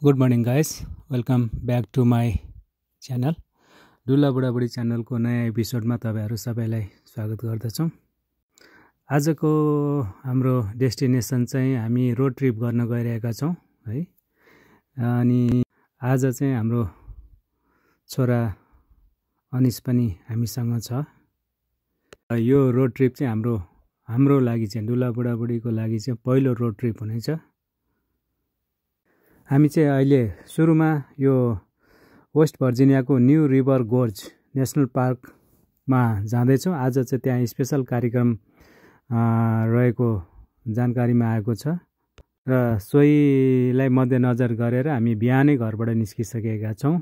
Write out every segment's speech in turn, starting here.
Good morning guys, welcome back to my channel. डुल्ला बुढाबुढी च्यानलको नयाँ एपिसोडमा तपाईँहरू सबैलाई स्वागत गर्दछौँ। आजको हाम्रो डेस्टिनेसन चाहिँ हामी रोड ट्रिप गर्न गइरहेका छौँ है। अनि आज चाहिँ हाम्रो छोरा अनिस पनि हामीसँग छ। यो रोड ट्रिप चाहिँ हाम्रो लागि चाहिँ डुल्ला बुढाबुढीको लागि चाहिँ पहिलो रोड ट्रिप हुनेछ। हामी चाहिँ अहिले सुरुमा यो वेस्ट भर्जिनियाको न्यू रिभर गोर्ज नेसनल पार्कमा जाँदैछौँ। आज चाहिँ त्यहाँ स्पेसल कार्यक्रम रहेको जानकारीमा आएको छ र सोहीलाई मध्यनजर गरेर हामी बिहानै घरबाट निस्किसकेका छौँ।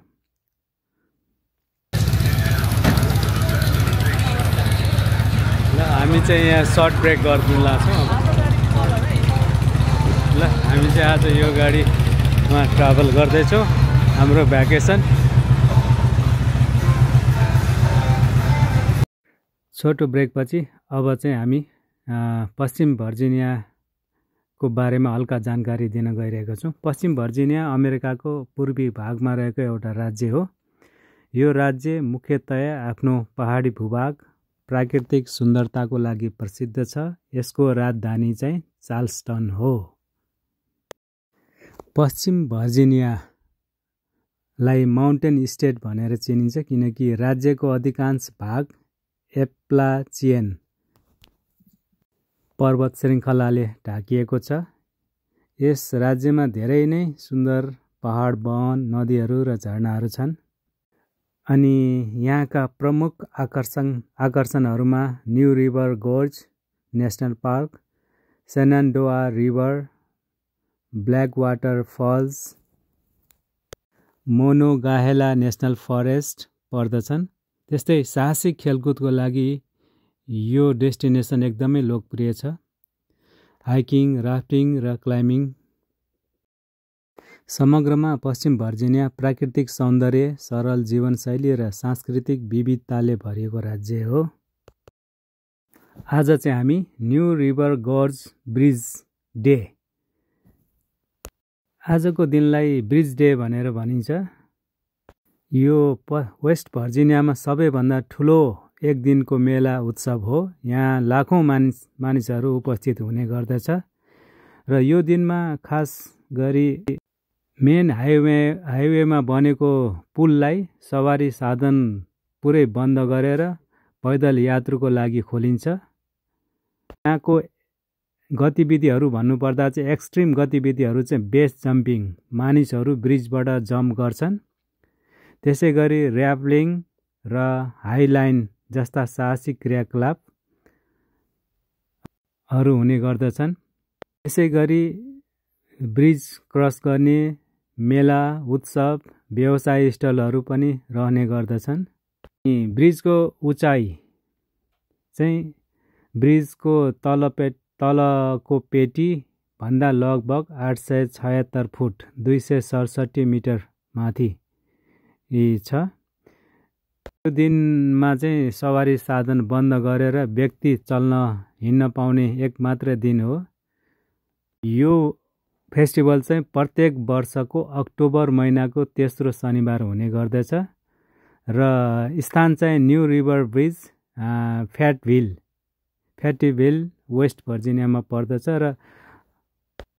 ल हामी चाहिँ यहाँ सर्ट ब्रेक गर्नु लाग्छौँ। ल हामी चाहिँ आज यो गाडीमा ट्राभल गर्दैछौँ हाम्रो भ्याकेसन। छोटो ब्रेकपछि अब चाहिँ हामी पश्चिम भर्जिनियाको बारेमा हल्का जानकारी दिन गइरहेको छौँ। पश्चिम भर्जिनिया अमेरिकाको पूर्वी भागमा रहेको एउटा राज्य हो। यो राज्य मुख्यतया आफ्नो पहाडी भूभाग प्राकृतिक सुन्दरताको लागि प्रसिद्ध छ। यसको राजधानी चाहिँ चार्ल्सटन हो। पश्चिम भर्जिनियालाई माउन्टेन स्टेट भनेर चिनिन्छ किनकि राज्यको अधिकांश भाग एप्लाचियन पर्वत श्रृङ्खलाले ढाकिएको छ। यस राज्यमा धेरै नै सुन्दर पहाड, वन, नदीहरू र झरनाहरू छन्। अनि यहाँका प्रमुख आकर्षणहरूमा New River Gorge National Park, Shenandoah River, Blackwater Falls, Monongahela National Forest पर्दछन्। त्यस्तै साहसिक खेलकुदको लागि यो डेस्टिनेसन एकदमै लोकप्रिय छ। हाइकिङ, राफ्टिङ र क्लाइम्बिङ। समग्रमा पश्चिम भर्जिनिया प्राकृतिक सौन्दर्य, सरल जीवनशैली र सांस्कृतिक विविधताले भरिएको राज्य हो। आज चाहिँ हामी न्यू रिभर गोर्ज ब्रिज डे, आजको दिनलाई ब्रिज डे भनेर भनिन्छ। यो वेस्ट भर्जिनियामा सबैभन्दा ठुलो एक दिनको मेला उत्सव हो। यहाँ लाखौँ मानिसहरू उपस्थित हुने गर्दछ र यो दिनमा खास गरी मेन हाइवेमा बनेको पुललाई सवारी साधन पुरै बन्द गरेर पैदल यात्रुको लागि खोलिन्छ। यहाँको गतिविधिहरू भन्नुपर्दा चाहिँ एक्सट्रिम गतिविधिहरू चाहिँ बेस जम्पिङ, मानिसहरू ब्रिजबाट जम्प गर्छन्। त्यसै गरी ऱ्यापलिङ र हाइलाइन जस्ता साहसिक क्रियाकलापहरू हुने गर्दछन्। त्यसै गरी ब्रिज क्रस गर्ने मेला, उत्सव, व्यवसाय स्टलहरू पनि रहने गर्दछन्। ब्रिजको उचाइ चाहिँ ब्रिजको तलको पेटी भन्दा लगभग 876 फुट 267 मिटर माथि छ। यो दिनमा चाहिँ सवारी साधन बन्द गरेर व्यक्ति चल्न हिँड्न पाउने एक मात्र दिन हो। यो फेस्टिभल चाहिँ प्रत्येक वर्षको अक्टोबर महिनाको तेस्रो शनिबार हुने गर्दछ र स्थान चाहिँ न्यू रिभर ब्रिज, फ्याटिभिल वेस्ट भर्जिनियामा पर्दछ र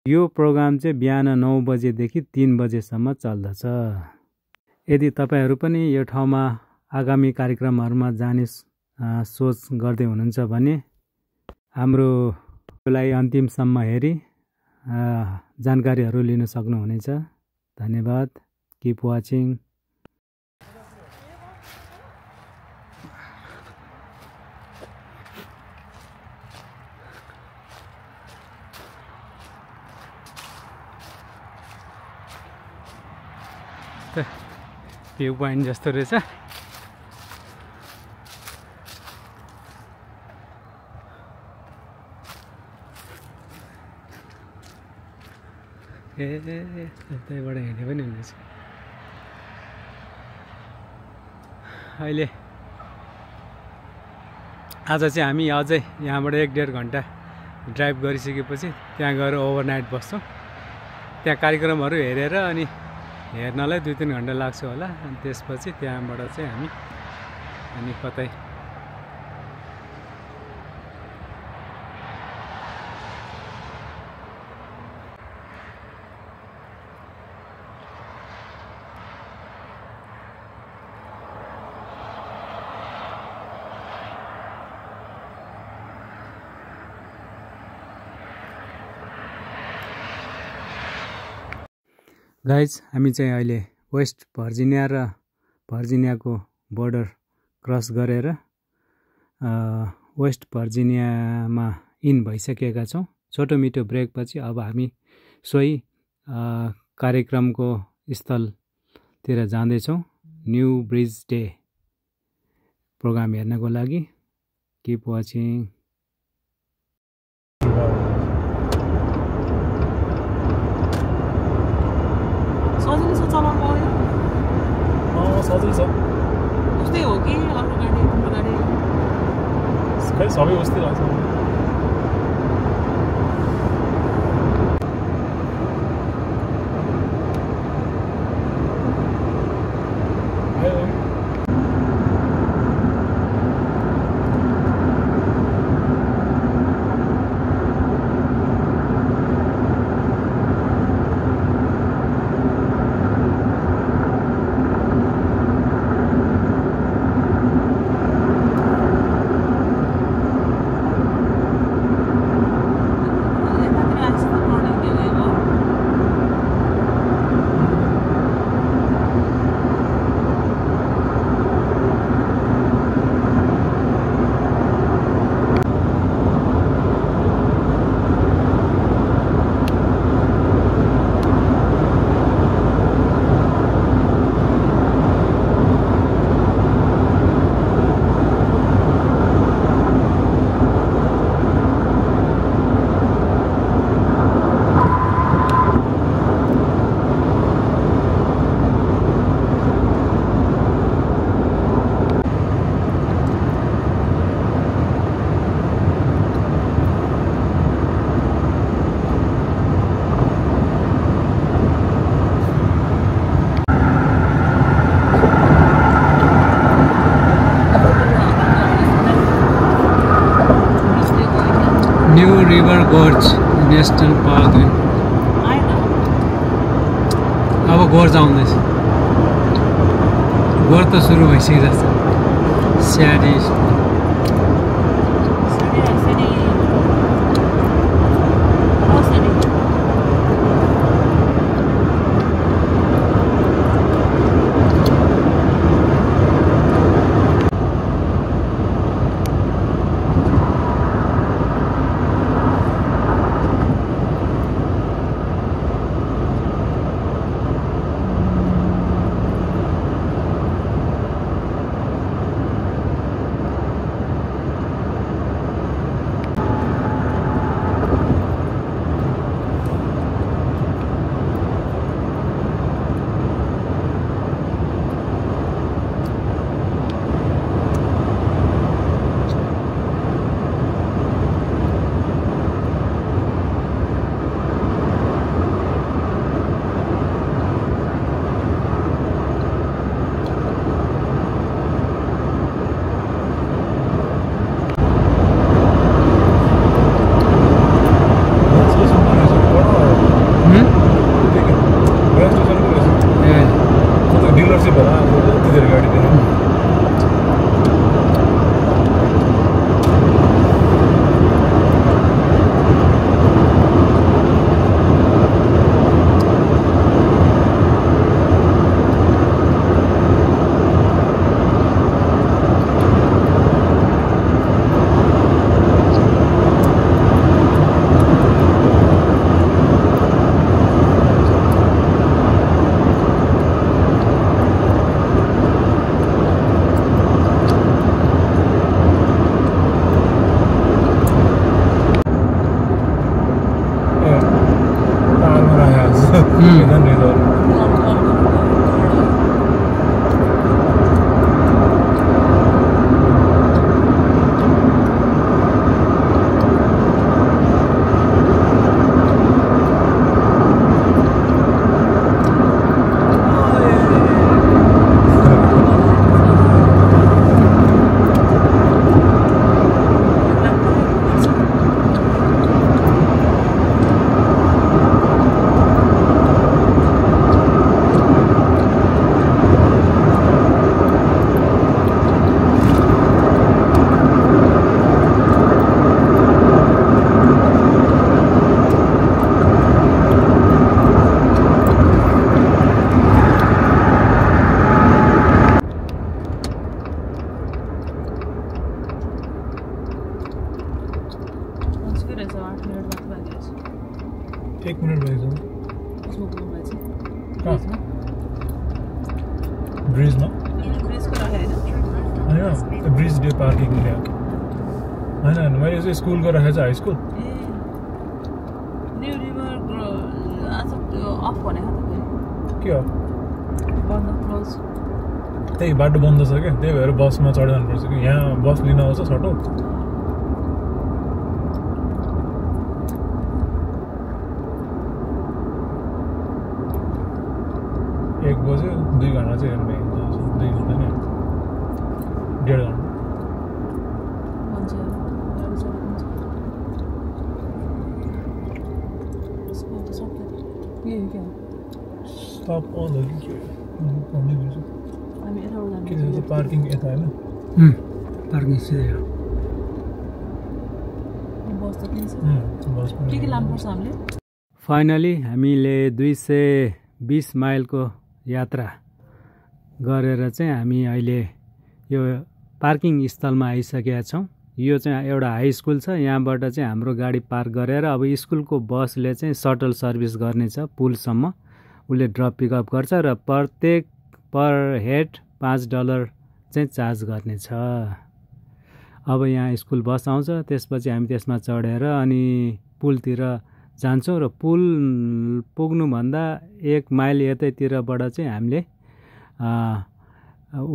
यो प्रोग्राम चाहिँ बिहान 9 बजेदेखि 3 बजेसम्म चल्दछ। यदि तपाईँहरू पनि यो ठाउँमा आगामी कार्यक्रमहरूमा जाने सोच गर्दै हुनुहुन्छ भने हाम्रोलाई अन्तिमसम्म हेरी जानकारीहरू लिन सक्नुहुनेछ। धन्यवाद। Keep watching. भ्यू पोइन्ट जस्तो रहेछ। त्यहीबाट हिँडे पनि हुनेछ। अहिले आज चाहिँ हामी अझै यहाँबाट 1-1.5 घन्टा ड्राइभ गरिसकेपछि त्यहाँ गएर ओभरनाइट बस्छौँ। त्यहाँ कार्यक्रमहरू हेरेर अनि हेर्नलाई 2-3 घण्टा लाग्छ होला। अनि त्यसपछि त्यहाँबाट चाहिँ हामी अनि कतै गाइज हामी चाहिँ अहिले वेस्ट भर्जिनिया र भर्जिनियाको बोर्डर क्रस गरेर वेस्ट भर्जिनियामा इन भइसकेका छौँ। छोटो मिठो ब्रेकपछि अब हामी सोही कार्यक्रमको स्थलतिर जाँदैछौँ। न्यू ब्रिज डे प्रोग्राम हेर्नको लागि। Keep watching. सजिलो छ उस्तै हो कि अरू गाडी तिम्रो गाडी खै सबै उस्तै रहेछ। New River Gorge National park. अब गोर्ज आउँदैछ। गोर्ज त सुरु भइसकेको छ। स्याडी ब्रिजमा ब्रिजमा ब्रिजको राखेको होइन त्यो ब्रिज डे पार्किङ ल्यायो होइन मैले चाहिँ स्कुलको राखेको छ high school a new river आज त्यो अफ भनेको त के हो बन्द क्लोज त्यही बाटो बन्द छ क्या त्यही भएर बसमा चढ्दै जानुपर्छ कि यहाँ बस लिन आउँछ छोटो 1 बज्यो 2 घन्टा चाहिँ हेर्ने 2 घन्टा नि 1.5 घन्टा Stop all the parking यता हैन पार्किङ सिधै हो बस त किन छ बस के लानुपर्छ हामीले फाइनली हामीले 220 माइलको यात्रा गरेर चाहिँ हामी अहिले यो पार्किङ स्थलमा आइसकेका छौं यो चाहिँ एउटा हाई स्कुल छ यहाँबाट चाहिँ हाम्रो गाडी पार्क गरेर अब स्कुलको बसले चाहिँ शटल सर्भिस गर्नेछ पुलसम्म उले ड्रप पिकअप गर्छ र प्रत्येक पर हेड $5 चाहिँ चार्ज गर्नेछ अब यहाँ स्कुल बस आउँछ त्यसपछि हामी त्यसमा चढेर अनि पुलतिर जान्छौं र पुल पुग्नु भन्दा 1 माइल यतैतिरबाट चाहिँ हामीले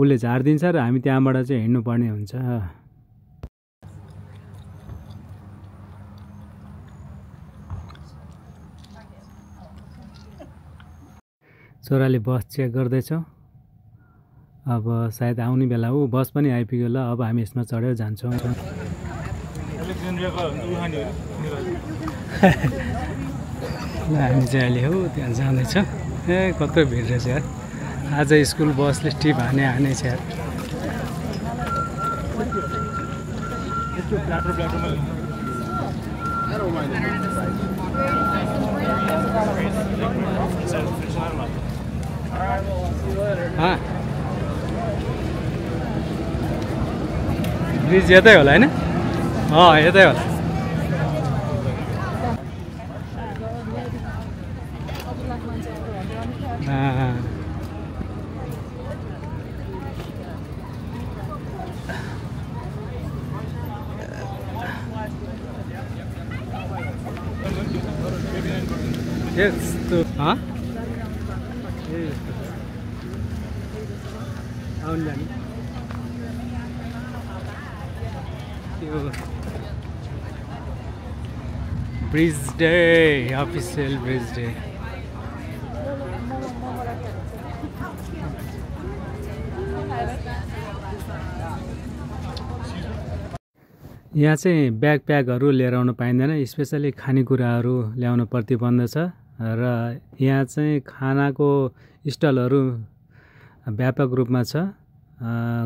उले झार्दिन्छ र हामी त्यहाँबाट चाहिँ हिँड्नु पर्ने हुन्छ छोराले बस चेक गर्दैछौं अब सायद आउने बेला हो बस पनि आइपुग्यो ल अब हामी यसमा चढेर जान्छौं हामी चाहिँ अहिले हो त्यहाँ जाँदैछ ए कत्रो भिड रहेछ यार आज स्कुल बसले टिप हानेछ यार ब्रिज यतै होला हैन यतै होला यस्तो आउनु जाने bridge day official bridge day यहाँ चाहिँ ब्याकप्याकहरू लिएर आउन पाइँदैन स्पेसली खानेकुराहरू ल्याउन प्रतिबन्ध छ र यहाँ चाहिँ खानाको स्टलहरू व्यापक रूपमा छ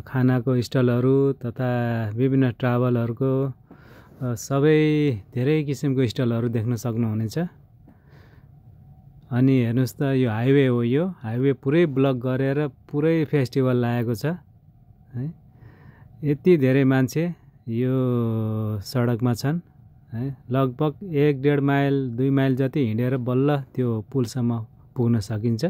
खानाको स्टलहरू तथा विभिन्न ट्राभलहरूको सबै धेरै किसिमको स्टलहरू देख्न सक्नुहुनेछ अनि हेर्नुस् त यो हाइवे हो यो हाइवे पुरै ब्लक गरेर पुरै फेस्टिभल लागेको छ है यति धेरै मान्छे यो सडकमा छन् है लगभग 1.5 माइल 2 माइल जति हिँडेर बल्ल त्यो पुलसम्म पुग्न सकिन्छ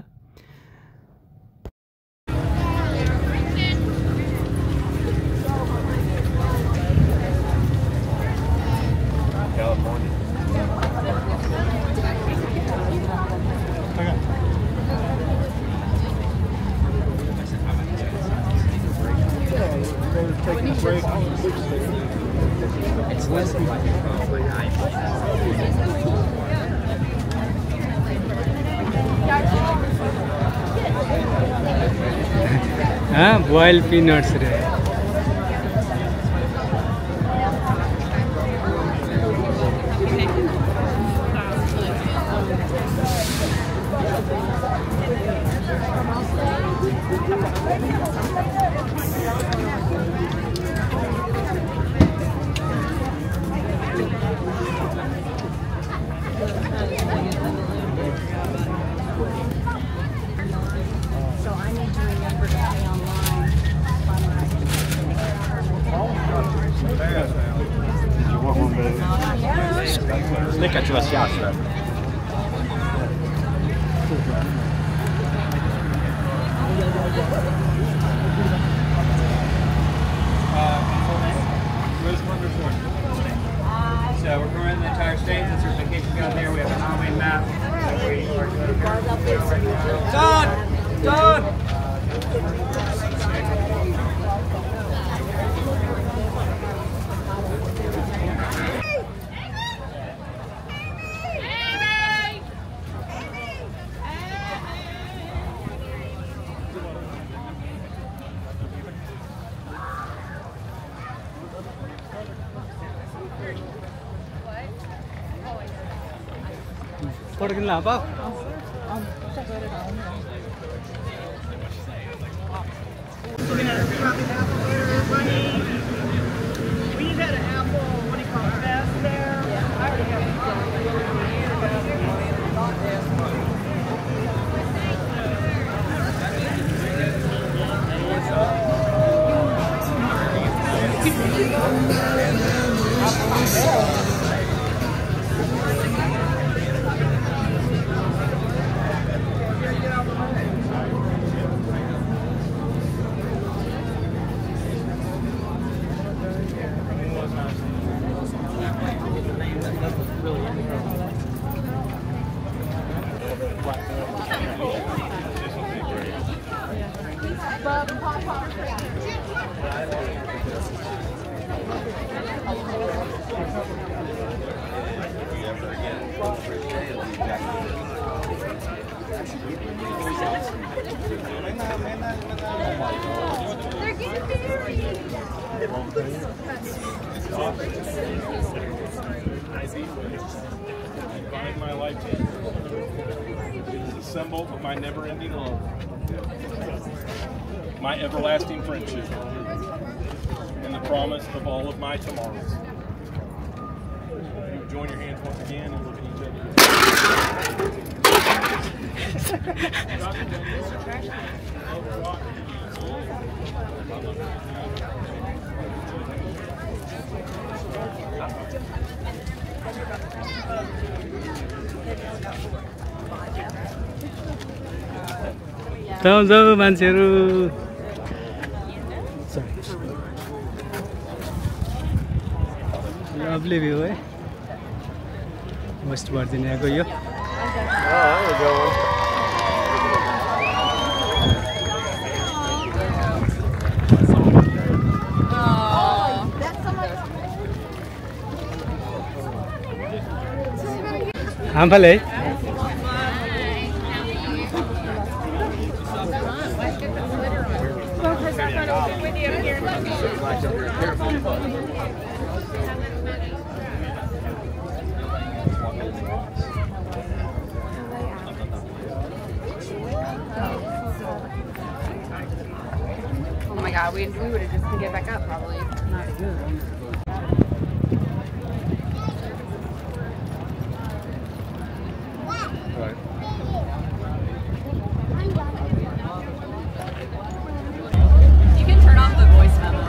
boiled peanuts रे फोटो किन्न apa? Find my life. It is a symbol of my never-ending love, my everlasting friendship, and the promise of all of my tomorrows. You join your hands once again and look at each other. जाऊ जाऊ मान्छेहरू lovely view है West भर्जिनियाको यो हामफाले है Oh my god, we would have just to get back up probably. Not good. You can turn off the voice memo.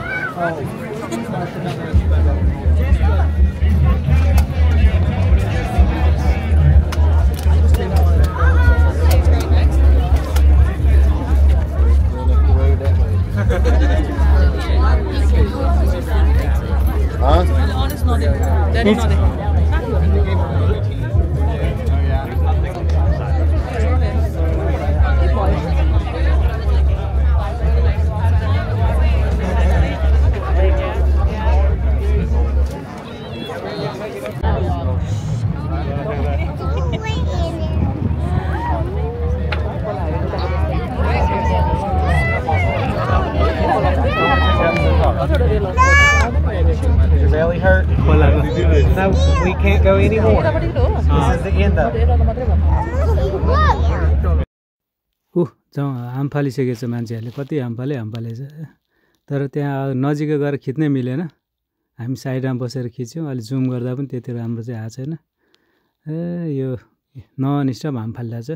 Really hurt? No, we can't go anymore. This is the end of it. जाउँ हाम फालिसकेको छ मान्छेहरूले कति हाम फालेछ तर त्यहाँ नजिकै गएर खिच्नै मिलेन हामी साइडमा बसेर खिच्यौँ अलि जुम गर्दा पनि त्यति राम्रो चाहिँ आएको छैन यो ननस्टप हाम फालिरहेछ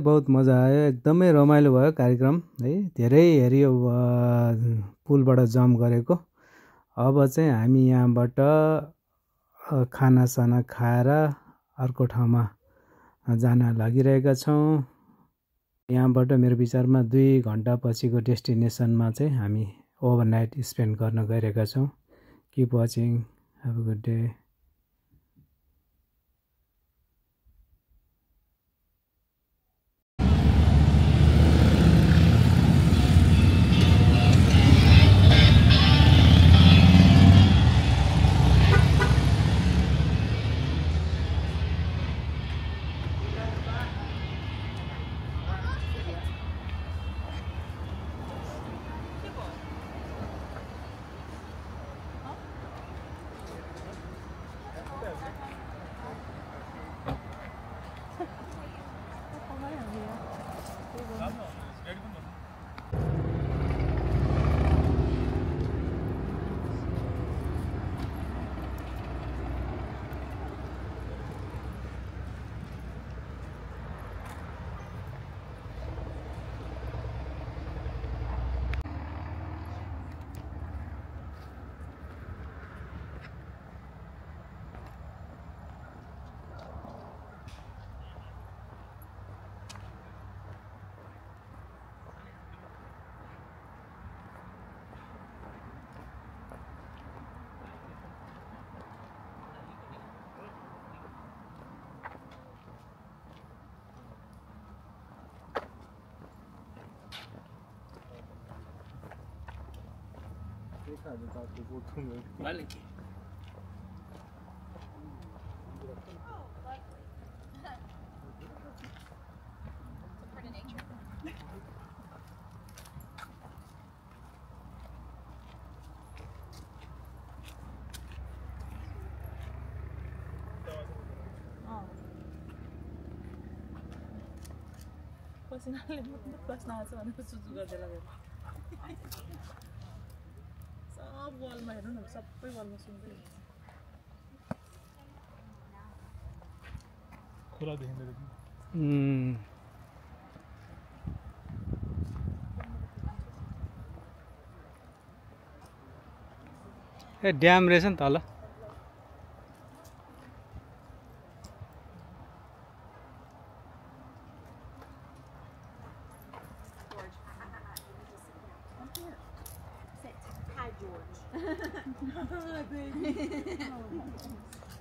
बहुत मजा आयो एकदमै रमाइलो भयो कार्यक्रम है धेरै हेऱ्यो पुलबाट जम्प गरेको अब चाहिँ हामी यहाँबाट खानासाना खाएर अर्को ठाउँमा जान लागिरहेका छौँ यहाँबाट मेरो विचारमा 2 घण्टा पछिको डेस्टिनेसनमा चाहिँ हामी ओभरनाइट स्पेन्ड गर्न गइरहेका छौँ keep watching have a good day मालिक पसिनाले मुख बस्न आउँछ भनेको सुजु गर्दै लगेर सब वालमा हेर्नु न सबै वालमा सुन्दै खोला देखिँदै ए ड्याम रहेछ नि तल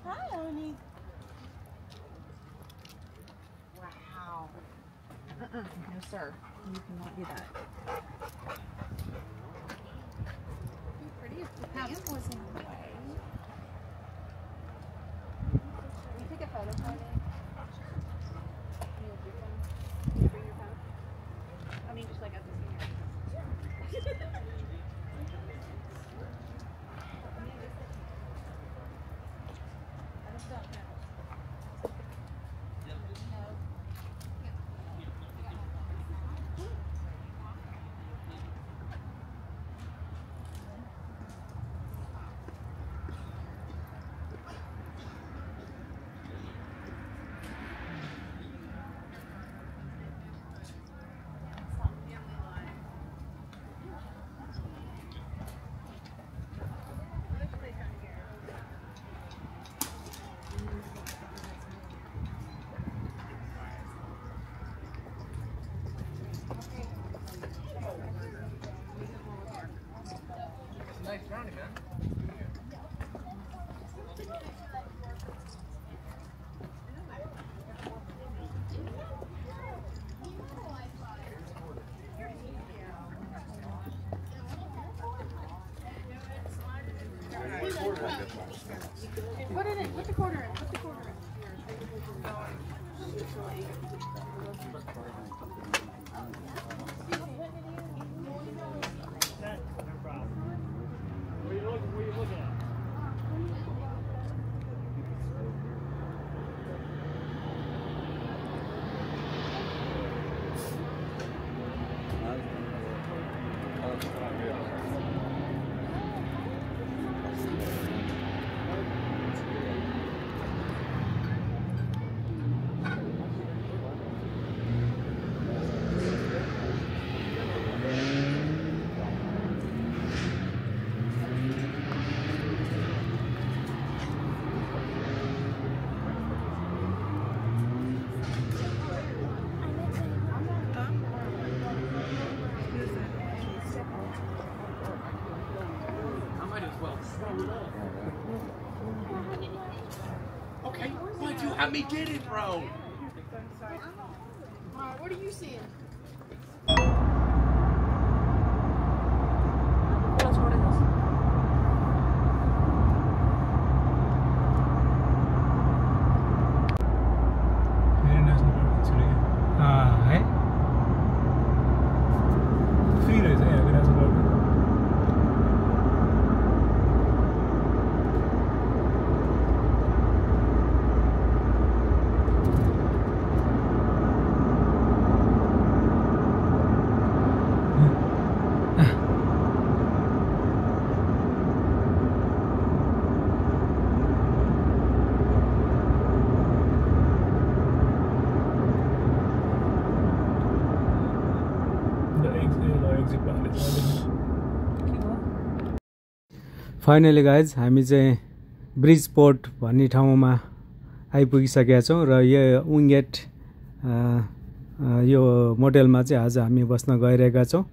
Hi, Oni. Wow. No, sir. You cannot do that. Pretty if the pan was in the way. Can you take a photo for me? Can you bring your phone? I mean, just like at the senior. Nice brownie, man. Put it in. Put the quarter in. Put the quarter in. Okay, why'd you have me get it, bro? Alright, what are you seeing? खोला छोडेछस् फेरि national park छिटो है free रहेछ यहाँको national park finally guys हामी चाहिँ Bridgeport भन्ने ठाउँमा आइपुगिसकेका छौँ र यो विङ्गेट यो मोटेलमा चाहिँ आज हामी बस्न गइरहेका छौँ।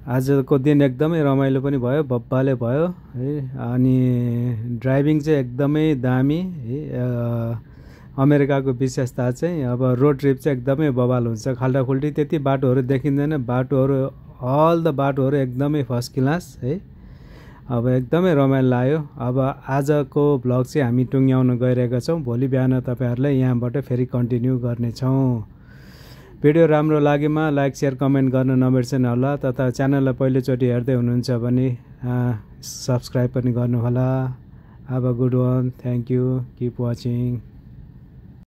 आजको दिन एकदमै रमाइलो पनि भयो, बब्बाले भयो है। अनि ड्राइभिङ चाहिँ एकदमै दामी है। अमेरिकाको विशेषता चाहिँ अब रोड ट्रिप चाहिँ एकदमै बवाल हुन्छ, खाल्टाखुल्टी त्यति बाटोहरू देखिँदैन, बाटोहरू अल द बाटोहरू एकदमै फर्स्ट क्लास है। अब एकदमै रमाइलो लाग्यो। अब आजको भ्लग चाहिँ हामी टुङ्ग्याउन गइरहेका छौँ। भोलि बिहान तपाईँहरूलाई यहाँबाट फेरि कन्टिन्यू गर्नेछौँ। भिडियो राम्रो लागेमा लाइक सेयर कमेन्ट गर्न नबिर्सनु होला। तथा च्यानललाई पहिलोचोटि हेर्दै हुनुहुन्छ भने सब्सक्राइब पनि गर्नुहोला। Have a good one, thank you, keep watching.